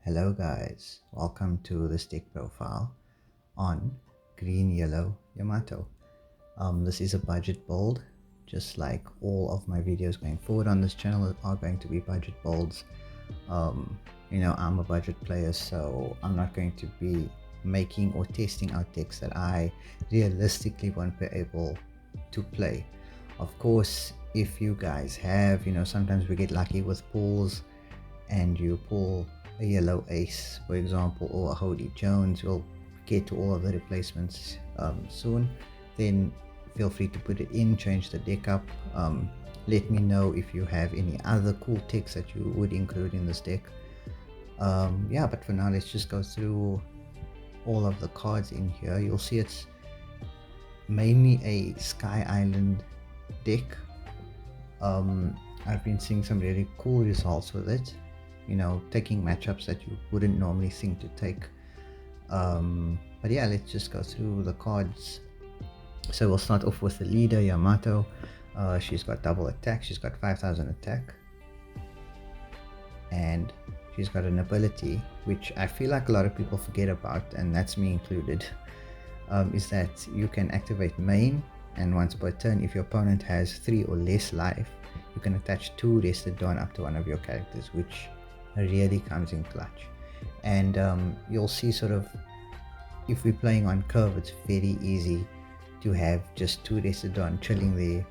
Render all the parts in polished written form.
Hello guys, welcome to the stick profile on Green Yellow Yamato. This is a budget build, just like all of my videos going forward on this channel are going to be budget builds. I'm a budget player, so I'm not going to be making or testing out decks that I realistically won't be able to play. Of course, if you guys have, sometimes we get lucky with pulls and you pull a yellow ace, for example, or a Holy Jones. We'll get to all of the replacements soon. Then feel free to put it in, change the deck up. Let me know if you have any other cool ticks that you would include in this deck. But for now, let's just go through all of the cards in here. You'll see it's mainly a Sky Island deck. I've been seeing some really cool results with it, taking matchups that you wouldn't normally think to take. But yeah, let's just go through the cards. So we'll start off with the leader, Yamato. She's got double attack, she's got 5000 attack, and she's got an ability which I feel like a lot of people forget about, and that's me included, is that you can activate main, and once per turn, if your opponent has 3 or less life, you can attach 2 rested Dawn up to one of your characters, which really comes in clutch. And you'll see sort of, if we're playing on curve, it's very easy to have just 2 rested Dawn chilling there.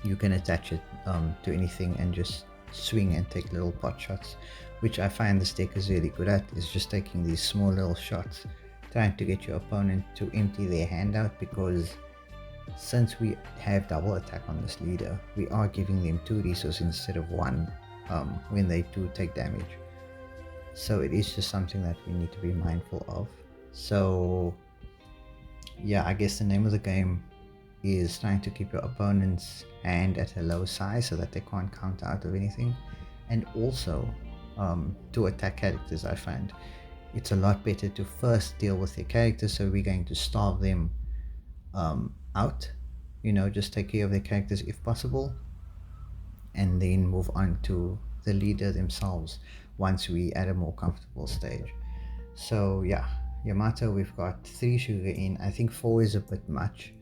You can attach it to anything and just swing and take little pot shots, which I find this deck is really good at, is just taking these small little shots, trying to get your opponent to empty their hand out, because since we have double attack on this leader, we are giving them 2 resources instead of 1 when they do take damage. So it is just something that we need to be mindful of. So yeah, I guess the name of the game is trying to keep your opponent's hand at a low size so that they can't counter out of anything, and also to attack characters. I find it's a lot better to first deal with their characters, so we're going to starve them out, just take care of their characters if possible, and then move on to the leader themselves once we at a more comfortable stage. So yeah, Yamato, we've got 3 sugar in. I think 4 is a bit much.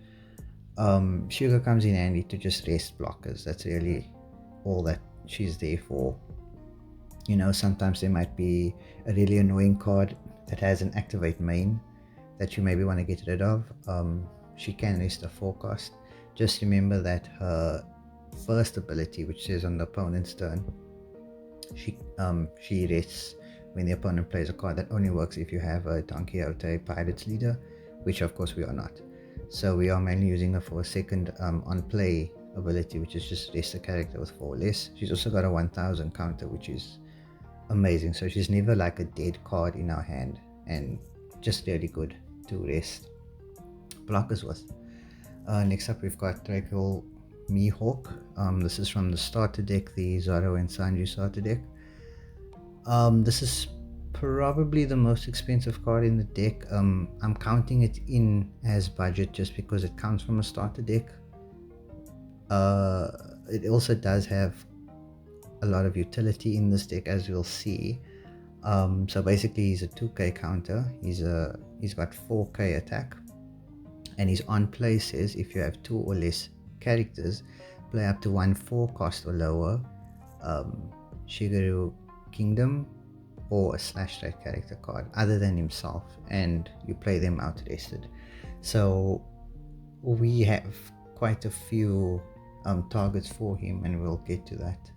Sugar comes in handy to just rest blockers. That's really all that she's there for. Sometimes there might be a really annoying card that has an activate main that you maybe want to get rid of. She can rest a forecast. Just remember that her first ability, which says on the opponent's turn, she rests when the opponent plays a card. That only works if you have a Don Quixote Pirates leader, which of course we are not. So we are mainly using her for a second on play ability, which is just rest a character with 4 less. She's also got a 1000 counter, which is amazing. So she's never like a dead card in our hand, and just really good to rest blockers with. Next up, we've got Draco Mihawk. This is from the starter deck, the Zoro and Sanji starter deck. This is probably the most expensive card in the deck. I'm counting it in as budget just because it comes from a starter deck. It also does have a lot of utility in this deck, as we'll see. So basically he's a 2k counter, he's got 4k attack, and his on play says if you have 2 or less characters, play up to 1 4 cost or lower Shigeru Kingdom or a slash strike character card other than himself, and you play them out rested. So we have quite a few targets for him, and we'll get to that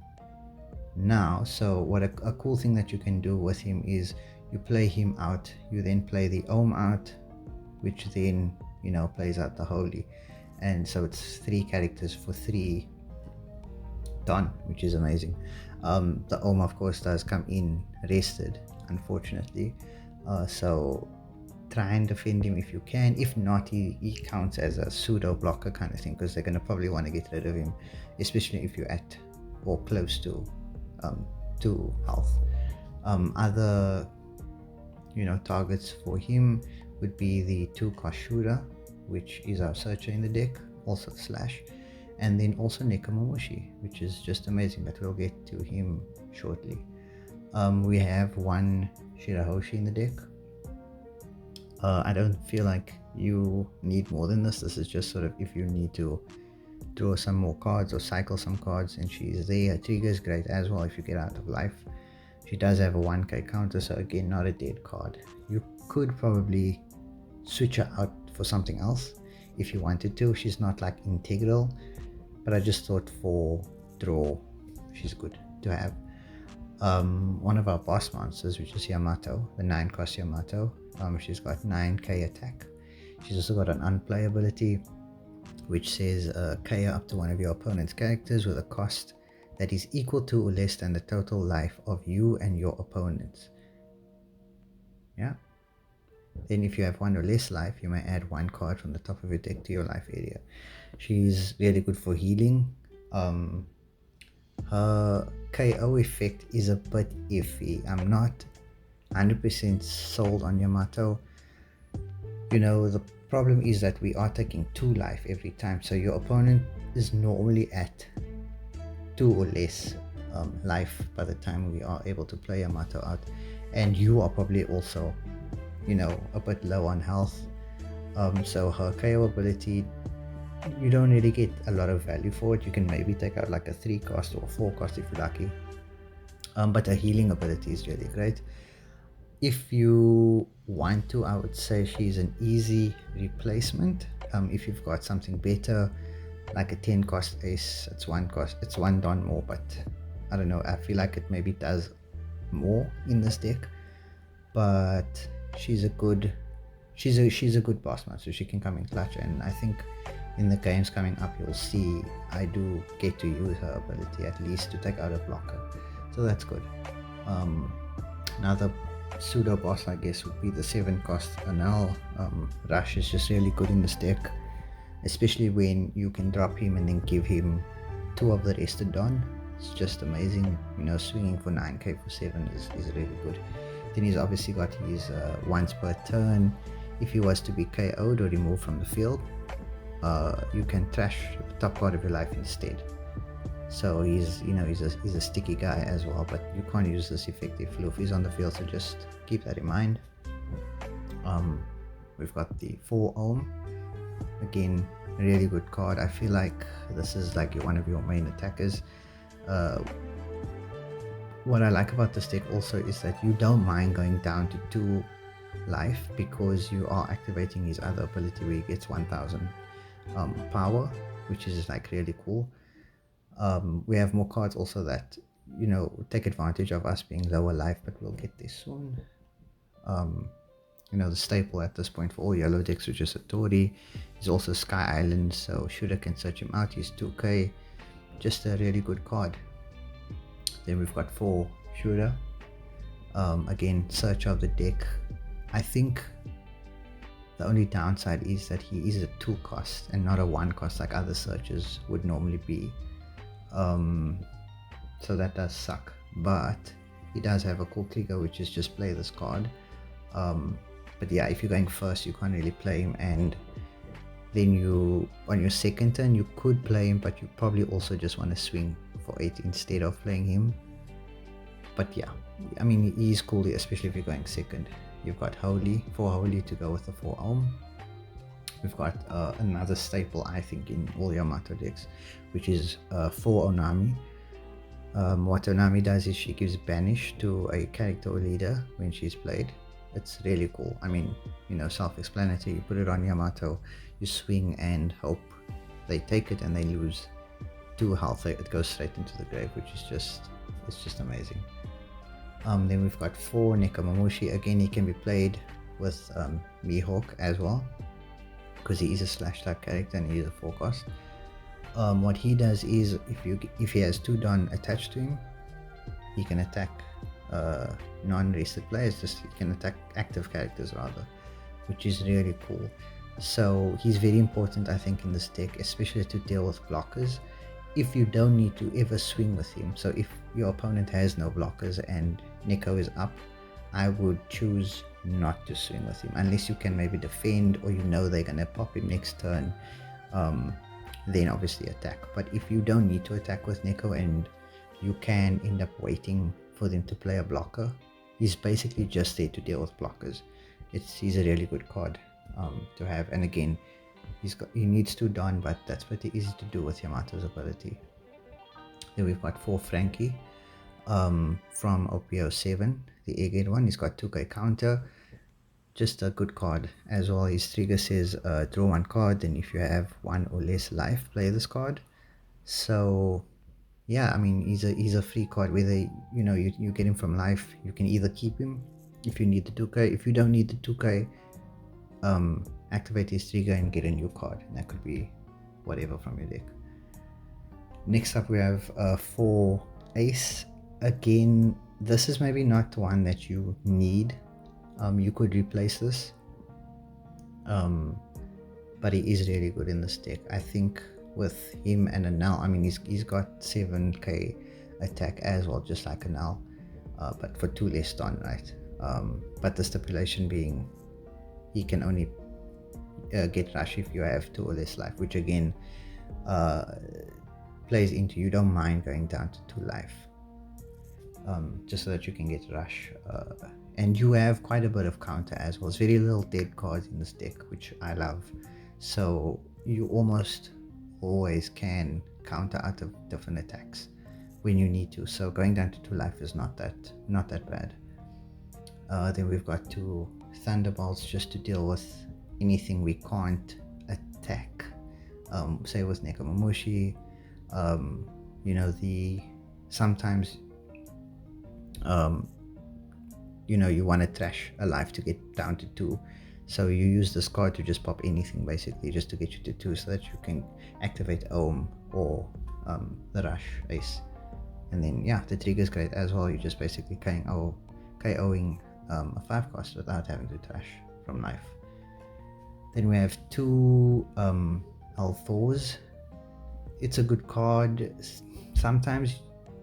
now. So what a cool thing that you can do with him is you play him out, you then play the Ohm out, which then plays out the Holy, and so it's 3 characters for 3 done, which is amazing. The Ohm of course does come in rested, unfortunately, so try and defend him if you can. If not, he counts as a pseudo blocker kind of thing, because they're going to probably want to get rid of him, especially if you're at or close to 2 health. Other targets for him would be the 2-cost shooter, which is our searcher in the deck, also slash, and then also Nekomamushi, which is just amazing, but we'll get to him shortly. We have 1 Shirahoshi in the deck. I don't feel like you need more than this. This is just sort of if you need to draw some more cards or cycle some cards, and she's there. Her trigger is great as well if you get out of life. She does have a 1k counter, so again, not a dead card. You could probably switch her out for something else if you wanted to. She's not like integral, but I just thought for draw, she's good to have. One of our boss monsters, which is Yamato, the 9-cost Yamato. She's got 9k attack. She's also got an unplay ability, which says KO up to one of your opponent's characters with a cost that is equal to or less than the total life of you and your opponents. Yeah. Then if you have 1 or less life, you may add 1 card from the top of your deck to your life area. She's really good for healing. Her KO effect is a bit iffy. I'm not 100% sold on Yamato. You know, the problem is that we are taking 2 life every time, so your opponent is normally at 2 or less life by the time we are able to play Yamato out, and you are probably also, you know, a bit low on health. So her KO ability, you don't really get a lot of value for it. You can maybe take out like a 3-cost or a 4-cost if you're lucky. But her healing ability is really great. If you want to, I would say she's an easy replacement. If you've got something better, like a 10-cost ace, it's 1 cost, it's 1 don more, but I don't know, I feel like it maybe does more in this deck. But she's a good boss man, so she can come in clutch, and I think in the games coming up you'll see I do get to use her ability at least to take out a blocker, so that's good. Another pseudo boss, I guess, would be the 7-cost Anel. Rush is just really good in this deck, especially when you can drop him and then give him 2 of the rested Don. It's just amazing. You know, swinging for 9k for 7 is really good. Then he's obviously got his once per turn. If he was to be KO'd or removed from the field, you can trash the top card of your life instead. So he's a sticky guy as well, but you can't use this effect if Luffy's on the field, so just keep that in mind. We've got the 4 Ohm. Again, a really good card. I feel like this is like one of your main attackers. What I like about this deck also is that you don't mind going down to 2 life, because you are activating his other ability where he gets 1000 power, which is like really cool. We have more cards also that, you know, take advantage of us being lower life, but we'll get this soon. You know, the staple at this point for all yellow decks, which is Satori, is also Sky Island, so Shooter can search him out. He's 2k, just a really good card. Then we've got 4 Shooter. Again, search of the deck. I think the only downside is that he is a 2-cost and not a 1-cost like other searches would normally be. So that does suck, but he does have a cool trigger, which is just play this card. But yeah, if you're going first, you can't really play him, and then you, on your second turn, you could play him, but you probably also just want to swing for 8 instead of playing him. But yeah, I mean, he's cool, especially if you're going second. You've got Holy, 4 Holy to go with the 4 Ohm. We've got another staple, I think, in all Yamato decks, which is 4 Onami. What Onami does is she gives banish to a character or leader when she's played. It's really cool. I mean, you know, self-explanatory. You put it on Yamato, you swing and hope they take it and they lose 2 health. It goes straight into the grave, which is just amazing. Then we've got 4 Nekomamushi. Again, he can be played with Mihawk as well, because he is a slash type character and he is a 4-cost. What he does is if he has 2 Don attached to him, he can attack non-rested players. Just he can attack active characters rather, which is really cool. So he's very important, I think, in this deck, especially to deal with blockers. If you don't need to ever swing with him, so if your opponent has no blockers and Neko is up, I would choose not to swing with him unless you can maybe defend, or you know they're gonna pop him next turn. Then obviously attack. But if you don't need to attack with Neko and you can end up waiting for them to play a blocker, he's basically just there to deal with blockers. He's a really good card to have. And again, he needs to Don, but that's pretty easy to do with Yamato's ability. Then we've got 4 Frankie from OPO 7, the Airgate one. He's got 2k counter. Just a good card as well. His trigger says draw 1 card, and if you have 1 or less life, play this card. So yeah, I mean, he's a free card. Whether you get him from life, you can either keep him if you need the 2k. If you don't need the 2k, activate his trigger and get a new card, and that could be whatever from your deck. Next up we have 4 Ace. Again, this is maybe not one that you need. You could replace this, but he is really good in this deck. I think with him and a Null, I mean, he's got 7k attack as well, just like a Null, but for 2 less stun, right? But the stipulation being he can only get rush if you have 2 or less life, which again plays into you don't mind going down to 2 life, just so that you can get rush. And you have quite a bit of counter as well. There's very little dead cards in this deck, which I love. So you almost always can counter out of different attacks when you need to. So going down to 2 life is not that bad. Then we've got 2 Thunderbolts just to deal with anything we can't attack. Say with Nekomamushi, sometimes you want to trash a life to get down to 2, so you use this card to just pop anything basically just to get you to 2, so that you can activate Ohm or the Rush Ace. And then yeah, the trigger is great as well. You're just basically KOing a 5 cost without having to trash from life. Then we have 2 Althors. It's a good card. Sometimes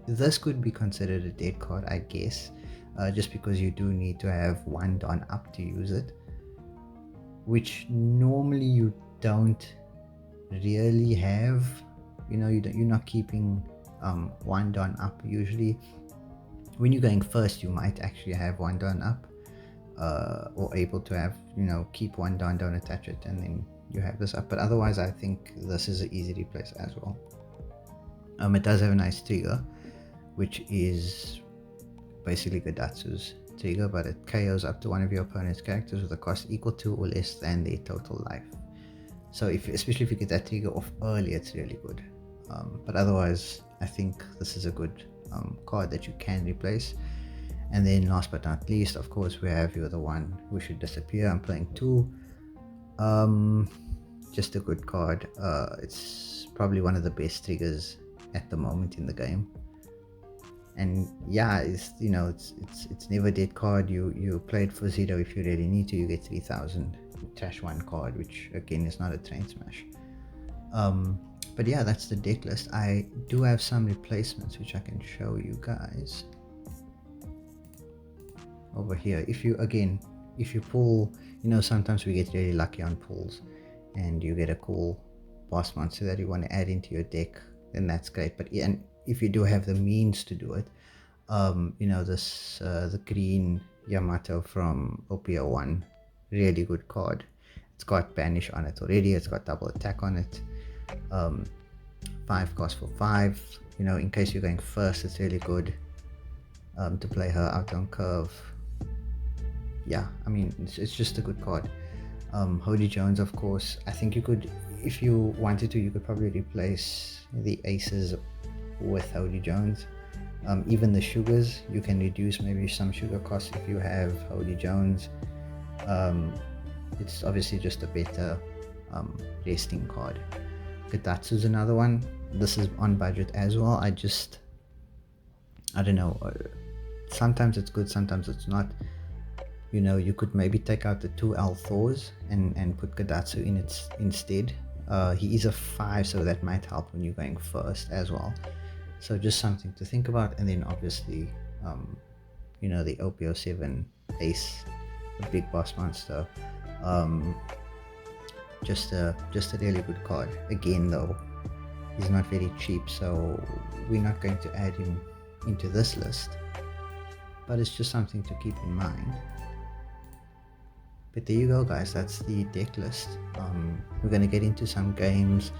this could be considered a dead card, I guess, just because you do need to have 1 Don up to use it, which normally you don't really have. You're not keeping 1 Don up usually. When you're going first, you might actually have 1 Don up, or able to have, keep 1 Don, don't attach it, and then you have this up. But otherwise, I think this is an easy replace as well. It does have a nice trigger, which is basically Gadatsu's trigger, but it KOs up to one of your opponent's characters with a cost equal to or less than their total life. So especially if you get that trigger off early, it's really good. But otherwise, I think this is a good card that you can replace. And then last but not least, of course, we have You're the One Who Should Disappear. I'm playing 2. Just a good card. It's probably one of the best triggers at the moment in the game. And yeah, it's never dead card. You play it for 0 if you really need to. You get 3000, trash 1 card, which again is not a train smash. But yeah, that's the deck list. I do have some replacements which I can show you guys over here. If you pull, sometimes we get really lucky on pulls and you get a cool boss monster that you want to add into your deck, then that's great. But yeah, and if you do have the means to do it, the Green Yamato from OPO 1, really good card. It's got Banish on it already. It's got double attack on it. 5 cost for 5. In case you're going first, it's really good to play her out on curve. Yeah, I mean, it's just a good card. Hody Jones, of course. I think you could, if you wanted to, you could probably replace the aces with Hody Jones. Even the sugars, you can reduce maybe some sugar costs if you have Hody Jones. It's obviously just a better resting card. Gadatsu's another one. This is on budget as well. I don't know. Sometimes it's good, sometimes it's not. You could maybe take out the 2 Althors and put Gadatsu in it instead. He is a 5, so that might help when you're going first as well. So just something to think about. And then obviously, the OPO 7 Ace a big boss monster. Um, just a really good card. Again though, he's not very cheap, so we're not going to add him into this list, but it's just something to keep in mind. But there you go, guys, that's the deck list. We're going to get into some games.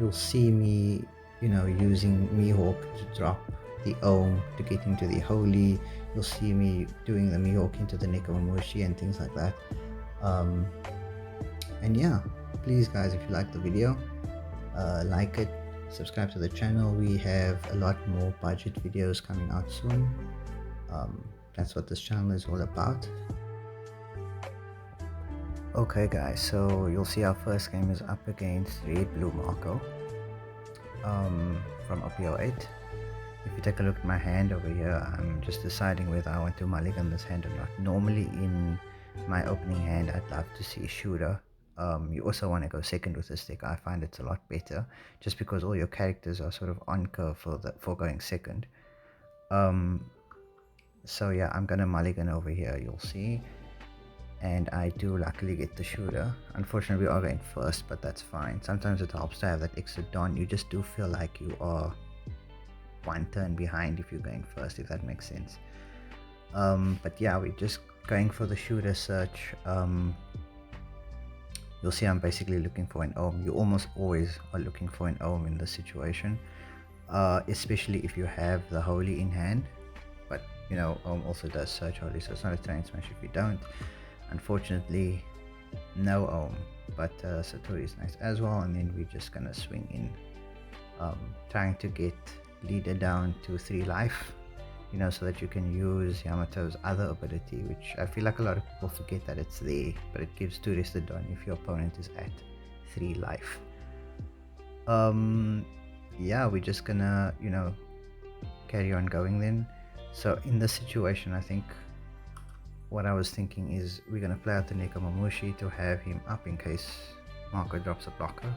You'll see me, using Mihawk to drop the Ohm to get into the Holy. You'll see me doing the Mihawk into the Nekomamushi and things like that. And yeah, please guys, if you like the video, like it, subscribe to the channel. We have a lot more budget videos coming out soon. That's what this channel is all about. Okay guys, so you'll see our first game is up against Red Blue Marco from OPO8. If you take a look at my hand over here, I'm just deciding whether I want to mulligan this hand or not. Normally in my opening hand, I'd love to see a shooter. You also want to go second with this deck. I find it's a lot better, just because all your characters are sort of on curve for going second. So yeah, I'm gonna mulligan over here, you'll see. And I do luckily get the shooter. Unfortunately, we are going first, but that's fine. Sometimes it helps to have that extra don. You just do feel like you are one turn behind if you're going first, if that makes sense. But yeah, we're just going for the shooter search. You'll see I'm basically looking for an Ohm. You almost always are looking for an Ohm in this situation, especially if you have the Holy in hand. But Ohm also does search Holy, so it's not a train smash if you don't. Unfortunately, no Ohm, but Satori is nice as well. And then we're just gonna swing in, trying to get leader down to 3 life, so that you can use Yamato's other ability, which I feel like a lot of people forget that it's there, but it gives 2 rested on if your opponent is at 3 life. Yeah, we're just gonna carry on going then. So in this situation, I think what I was thinking is we're going to play out the Nekomamushi to have him up in case Marco drops a blocker.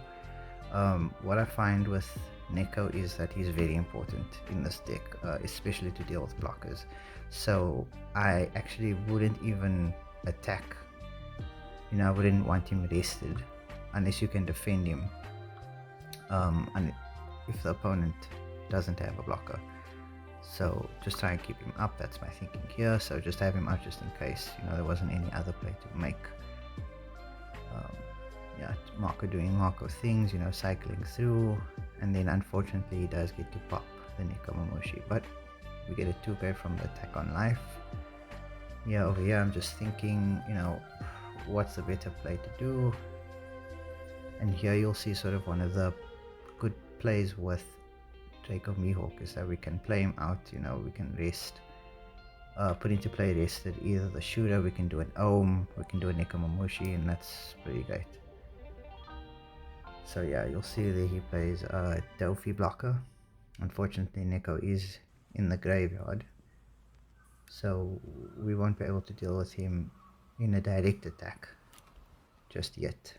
What I find with Neko is that he's very important in this deck, especially to deal with blockers. So I actually wouldn't even attack. I wouldn't want him rested unless you can defend him, and if the opponent doesn't have a blocker. So just try and keep him up, that's my thinking here. So just have him up just in case there wasn't any other play to make. Yeah, Marco doing Marco things, cycling through, and then unfortunately he does get to pop the Nekomamushi, but we get a 2k from the attack on life. Yeah, over here I'm just thinking what's the better play to do. And here you'll see sort of one of the good plays with Draco Mihawk is that we can play him out, we can rest, put into play rested either the shooter, we can do an Ohm, we can do a Nekomamushi, and that's pretty great. So yeah, you'll see there he plays a Delphi blocker. Unfortunately, Neko is in the graveyard, so we won't be able to deal with him in a direct attack just yet.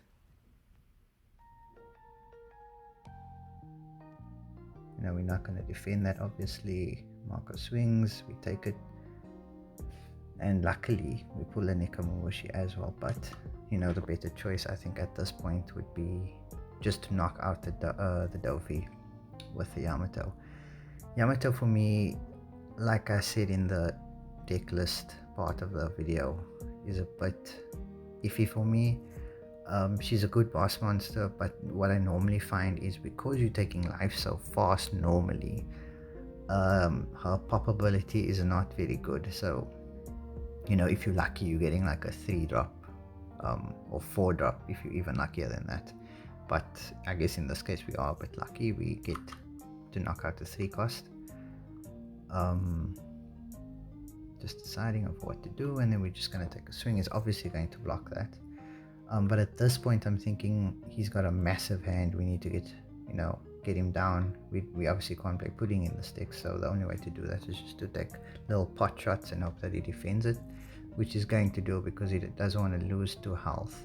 We're not going to defend that, obviously. Marco swings, we take it, and luckily we pull a Nekomamushi as well. But the better choice I think at this point would be just to knock out the Delphi with the Yamato. Yamato for me, like I said in the deck list part of the video, is a bit iffy for me. She's a good boss monster, but what I normally find is because you're taking life so fast normally, her pop ability is not very good. So if you're lucky, you're getting like a 3 drop or 4 drop if you're even luckier than that. But I guess in this case we are a bit lucky, we get to knock out the 3 cost. Just deciding of what to do, and then we're just going to take a swing. Is obviously going to block that. But at this point I'm thinking he's got a massive hand. We need to get him down. We obviously can't play pudding in this deck, so the only way to do that is just to take little pot shots and hope that he defends it, which is going to do because he doesn't want to lose 2 health.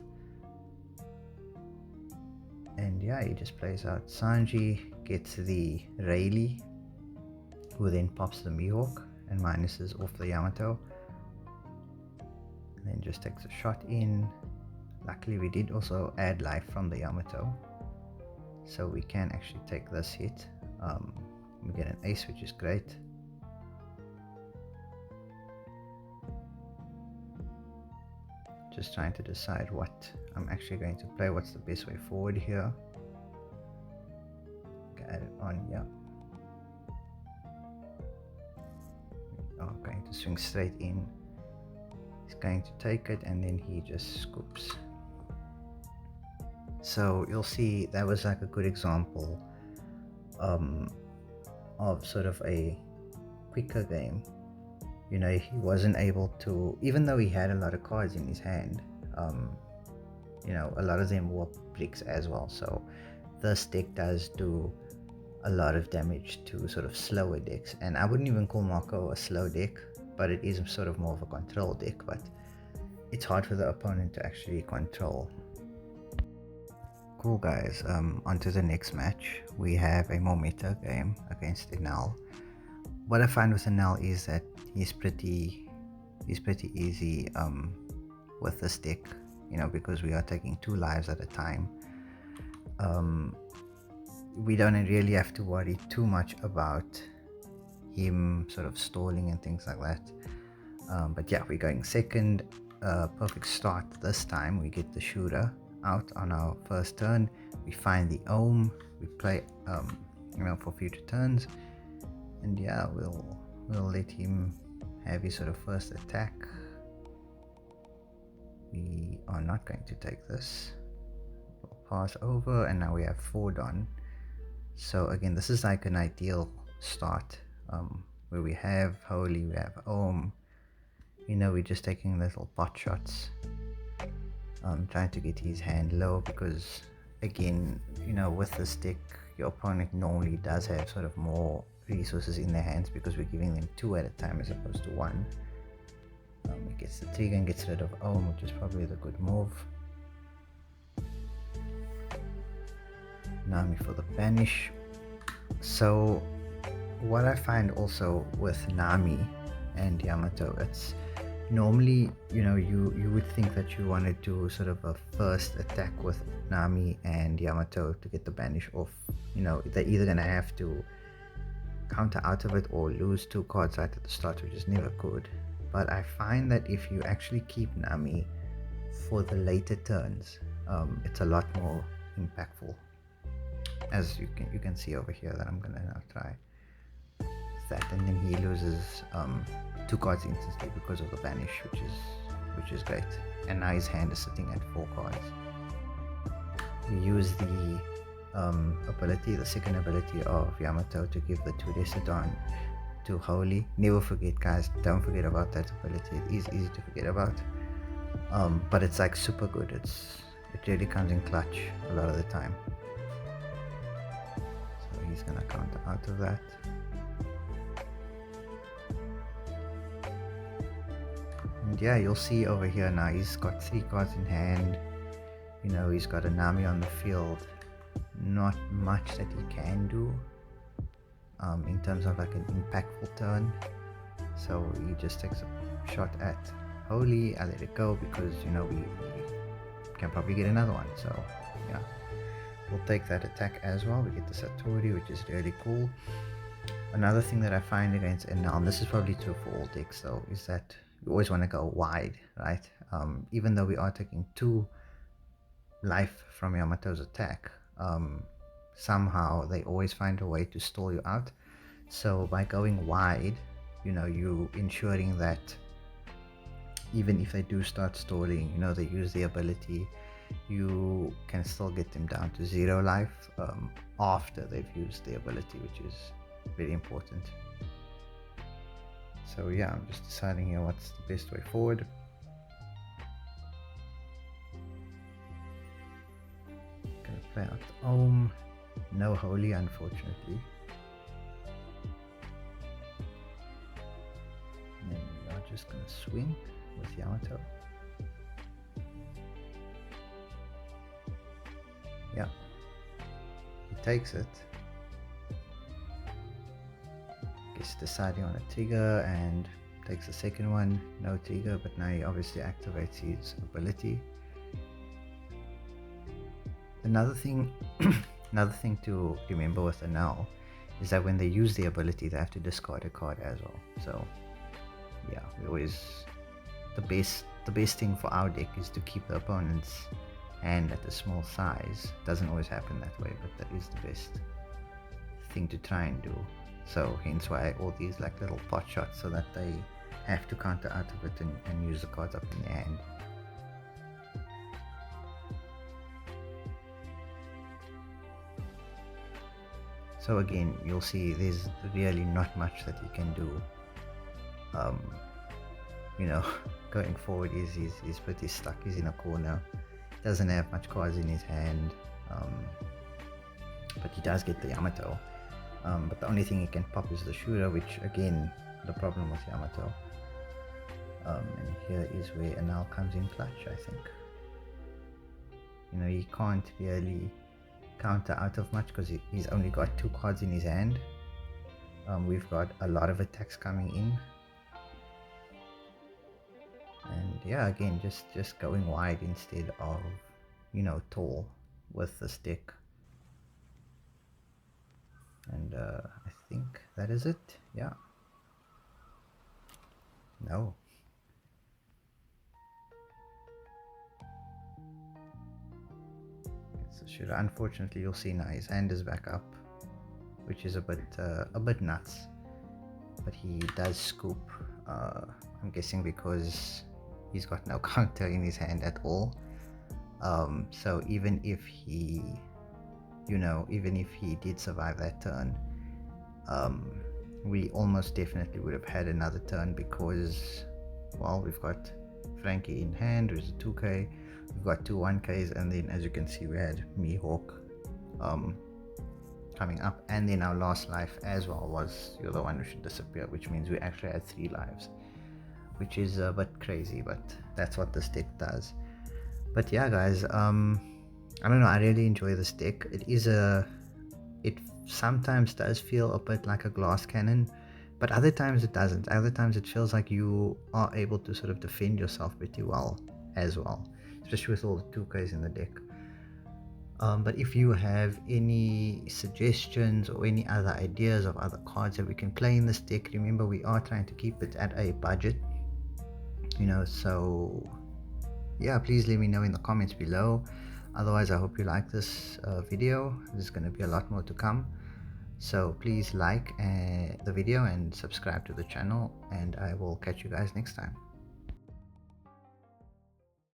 And yeah, he just plays out Sanji, gets the Rayleigh, who then pops the Mihawk and minuses off the Yamato. and then just takes a shot in. Luckily we did also add life from the Yamato, so we can actually take this hit. We get an ace, which is great. Just trying to decide what I'm actually going to play, what's the best way forward here. Add it on, yeah. We are going to swing straight in. He's going to take it and then he just scoops. So you'll see that was like a good example of sort of a quicker game. You know, he wasn't able to, even though he had a lot of cards in his hand, you know, a lot of them were bricks as well. So this deck does do a lot of damage to sort of slower decks, and I wouldn't even call Marco a slow deck, but it is sort of more of a control deck, but it's hard for the opponent to actually control. Cool guys, on to the next match. We have a more meta game against Enel. What I find with Enel is that he's pretty easy with this deck, you know, because we are taking 2 lives at a time. We don't really have to worry too much about him sort of stalling and things like that. But yeah, we're going second. Perfect start this time. We get the shooter out on our first turn. We find the ohm. We play you know, for future turns, and yeah, we'll let him have his sort of first attack. We are not going to take this. We'll pass over, and now we have 4 done. So again, this is like an ideal start, where we have holy, we have ohm. You know, we're just taking little pot shots, trying to get his hand low, because again, you know, with this deck, your opponent normally does have sort of more resources in their hands because we're giving them 2 at a time as opposed to 1. It gets the trigger and gets rid of ohm, which is probably the good move. Nami for the banish. So what I find also with Nami and Yamato, it's normally, you know, you would think that you want to do sort of a first attack with Nami and Yamato to get the banish off. You know, they're either gonna have to counter out of it or lose 2 cards right at the start, which is never good. But I find that if you actually keep Nami for the later turns, it's a lot more impactful. As you can see over here that I'm gonna now try that, and then he loses 2 cards instantly because of the banish, which is great. And now his hand is sitting at 4 cards. We use the ability, the second ability of Yamato, to give the 2 Decidon to Holy. Never forget, guys, don't forget about that ability. It is easy to forget about, but it's like super good. It really comes in clutch a lot of the time. So he's gonna counter out of that. And yeah, you'll see over here now he's got 3 cards in hand. You know, he's got a Nami on the field. Not much that he can do in terms of like an impactful turn. So he just takes a shot at Holy. I let it go because, you know, we can probably get another one. So yeah, we'll take that attack as well. We get the Satori, which is really cool. Another thing that I find against Enel, and this is probably true for all decks though, is that you always want to go wide, right? Even though we are taking 2 life from Yamato's attack, somehow they always find a way to stall you out. So by going wide, you know, you ensuring that even if they do start stalling, you know, they use the ability, you can still get them down to 0 life after they've used the ability, which is very important. So yeah, I'm just deciding here what's the best way forward. Gonna play out the Ohm. No Holy, unfortunately. And then we are just gonna swing with Yamato. Yeah, he takes it. Gets deciding on a trigger, and takes the second one, no trigger, but now he obviously activates his ability. Another thing another thing to remember with the now is that when they use the ability they have to discard a card as well. So yeah, we always, the best thing for our deck is to keep the opponent's hand at a small size. Doesn't always happen that way, but that is the best thing to try and do. So hence why all these like little pot shots, so that they have to counter out of it and use the cards up in their hand. So again, you'll see there's really not much that he can do. You know, going forward, he's pretty stuck. He's in a corner. Doesn't have much cards in his hand, but he does get the Yamato. But the only thing he can pop is the shooter, which again, the problem with Yamato. And here is where Anal comes in clutch, I think. You know, he can't really counter out of much because he's only got 2 cards in his hand. We've got a lot of attacks coming in. And yeah, again, just going wide instead of, you know, tall with the stick. And I think that is it. Yeah. No. It's a shooter. Unfortunately, you'll see now his hand is back up, which is a bit nuts. But he does scoop. I'm guessing because he's got no counter in his hand at all. So even if he, you know, even if he did survive that turn, we almost definitely would have had another turn because, well, we've got Frankie in hand, who's a 2k, we've got 2 1ks, and then as you can see we had Mihawk coming up, and then our last life as well was You're the One Who Should Disappear, which means we actually had 3 lives, which is a bit crazy, but that's what this deck does. But yeah guys, I don't know, I really enjoy this deck. It sometimes does feel a bit like a glass cannon, but other times it doesn't. Other times it feels like you are able to sort of defend yourself pretty well as well, especially with all the 2Ks in the deck. But if you have any suggestions or any other ideas of other cards that we can play in this deck, remember we are trying to keep it at a budget, you know, so yeah, please let me know in the comments below. Otherwise, I hope you like this video. There's going to be a lot more to come, so please like the video and subscribe to the channel, and I will catch you guys next time.